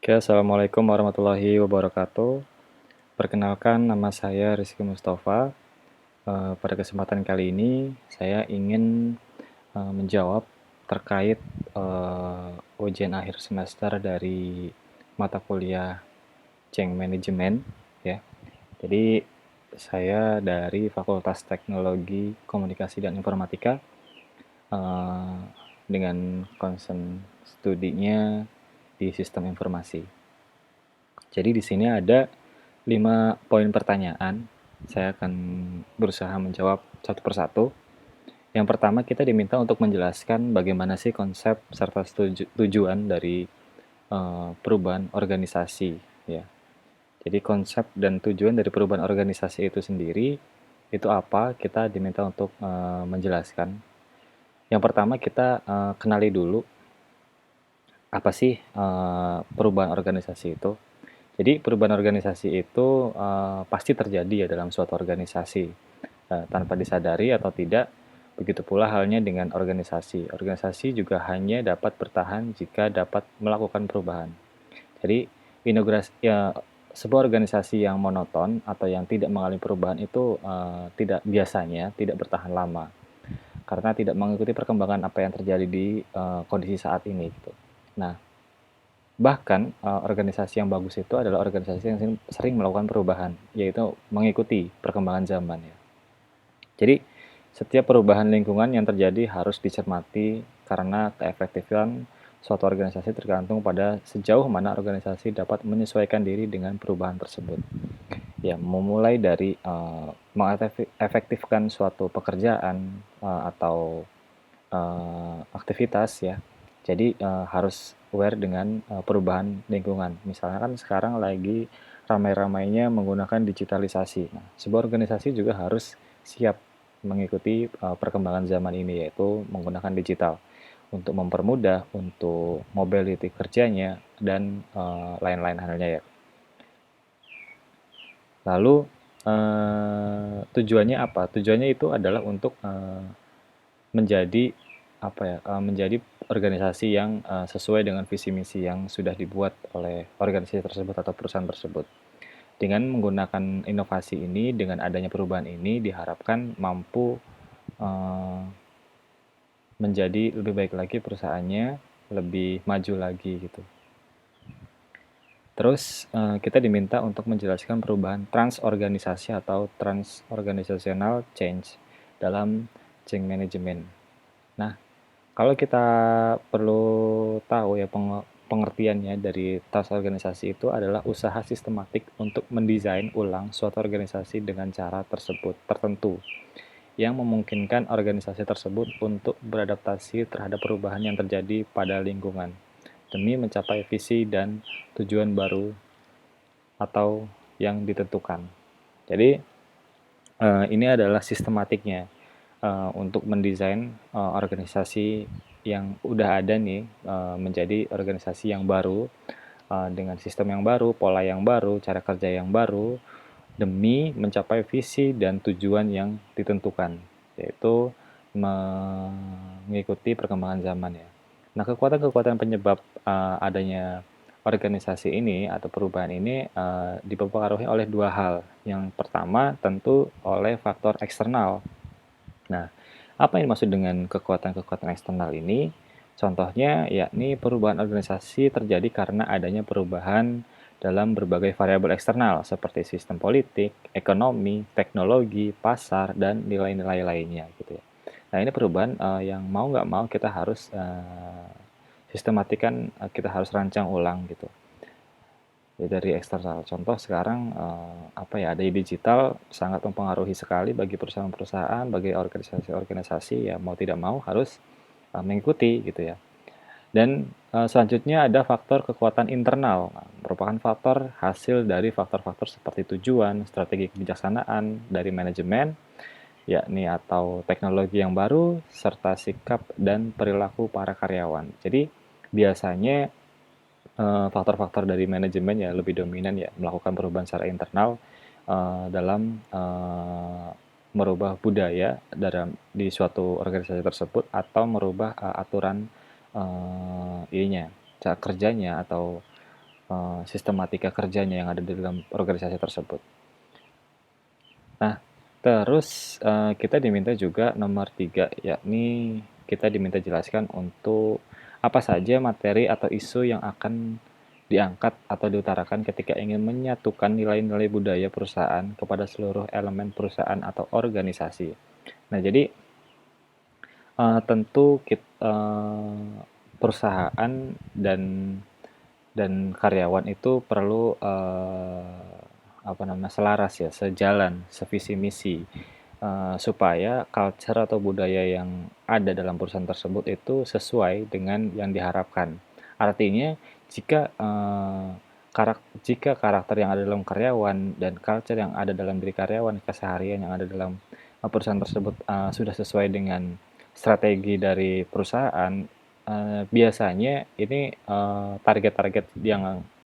Oke, Assalamualaikum warahmatullahi wabarakatuh. Perkenalkan, nama saya Rizky Mustafa. Pada kesempatan kali ini, saya ingin menjawab terkait ujian akhir semester dari mata kuliah Ceng Manajemen, ya. Jadi, saya dari Fakultas Teknologi Komunikasi dan Informatika eh, dengan concern studinya di sistem informasi. Jadi di sini ada 5 poin pertanyaan. Saya akan berusaha menjawab satu persatu. Yang pertama, kita diminta untuk menjelaskan bagaimana sih konsep serta tujuan dari perubahan organisasi, ya. Jadi konsep dan tujuan dari perubahan organisasi itu sendiri itu apa? Kita diminta untuk menjelaskan. Yang pertama, kita kenali dulu apa sih perubahan organisasi itu. Jadi perubahan organisasi itu pasti terjadi ya dalam suatu organisasi tanpa disadari atau tidak. Begitu pula halnya dengan organisasi. Organisasi juga hanya dapat bertahan jika dapat melakukan perubahan. Jadi integrasi ya, sebuah organisasi yang monoton atau yang tidak mengalami perubahan itu tidak biasanya tidak bertahan lama karena tidak mengikuti perkembangan apa yang terjadi di kondisi saat ini gitu. Nah, bahkan organisasi yang bagus itu adalah organisasi yang sering melakukan perubahan, yaitu mengikuti perkembangan zaman ya. Jadi, setiap perubahan lingkungan yang terjadi harus dicermati karena keefektifan suatu organisasi tergantung pada sejauh mana organisasi dapat menyesuaikan diri dengan perubahan tersebut. Ya, memulai dari mengefektifkan suatu pekerjaan atau aktivitas ya. Jadi harus aware dengan perubahan lingkungan. Misalnya kan sekarang lagi ramai-ramainya menggunakan digitalisasi. Nah, sebuah organisasi juga harus siap mengikuti perkembangan zaman ini, yaitu menggunakan digital untuk mempermudah untuk mobility kerjanya dan lain-lain halnya ya. Lalu tujuannya apa? Tujuannya itu adalah untuk menjadi apa ya, menjadi organisasi yang sesuai dengan visi misi yang sudah dibuat oleh organisasi tersebut atau perusahaan tersebut. Dengan menggunakan inovasi ini, dengan adanya perubahan ini diharapkan mampu eh, menjadi lebih baik lagi perusahaannya, lebih maju lagi gitu. Terus kita diminta untuk menjelaskan perubahan transorganisasi atau transorganisational change dalam change management. Nah, kalau kita perlu tahu ya pengertiannya dari tas organisasi itu adalah usaha sistematik untuk mendesain ulang suatu organisasi dengan cara tersebut tertentu yang memungkinkan organisasi tersebut untuk beradaptasi terhadap perubahan yang terjadi pada lingkungan demi mencapai visi dan tujuan baru atau yang ditentukan. Jadi ini adalah sistematiknya untuk mendesain organisasi yang udah ada nih menjadi organisasi yang baru dengan sistem yang baru, pola yang baru, cara kerja yang baru demi mencapai visi dan tujuan yang ditentukan, yaitu mengikuti perkembangan zaman ya. Nah, kekuatan-kekuatan penyebab adanya organisasi ini atau perubahan ini dipengaruhi oleh dua hal. Yang pertama tentu oleh faktor eksternal. Nah, apa yang dimaksud dengan kekuatan-kekuatan eksternal ini? Contohnya yakni perubahan organisasi terjadi karena adanya perubahan dalam berbagai variabel eksternal seperti sistem politik, ekonomi, teknologi, pasar, dan nilai-nilai lainnya gitu ya. Nah, ini perubahan yang mau nggak mau kita harus sistematikan, kita harus rancang ulang gitu ya dari eksternal. Contoh sekarang apa ya, adanya digital sangat mempengaruhi sekali bagi perusahaan-perusahaan, bagi organisasi-organisasi ya mau tidak mau harus mengikuti gitu ya. Dan selanjutnya ada faktor kekuatan internal. Nah, merupakan faktor hasil dari faktor-faktor seperti tujuan, strategi kebijaksanaan dari manajemen, yakni atau teknologi yang baru, serta sikap dan perilaku para karyawan. Jadi biasanya faktor-faktor dari manajemen ya lebih dominan ya melakukan perubahan secara internal dalam merubah budaya dalam di suatu organisasi tersebut atau merubah aturan ininya cara kerjanya atau sistematika kerjanya yang ada di dalam organisasi tersebut. Nah, terus kita diminta juga nomor 3, yakni kita diminta jelaskan untuk apa saja materi atau isu yang akan diangkat atau diutarakan ketika ingin menyatukan nilai-nilai budaya perusahaan kepada seluruh elemen perusahaan atau organisasi. Nah, jadi tentu perusahaan dan karyawan itu perlu selaras ya, sejalan, sevisi misi, supaya culture atau budaya yang ada dalam perusahaan tersebut itu sesuai dengan yang diharapkan. Artinya jika karakter yang ada dalam karyawan dan culture yang ada dalam diri karyawan, keseharian yang ada dalam perusahaan tersebut sudah sesuai dengan strategi dari perusahaan, biasanya ini target-target yang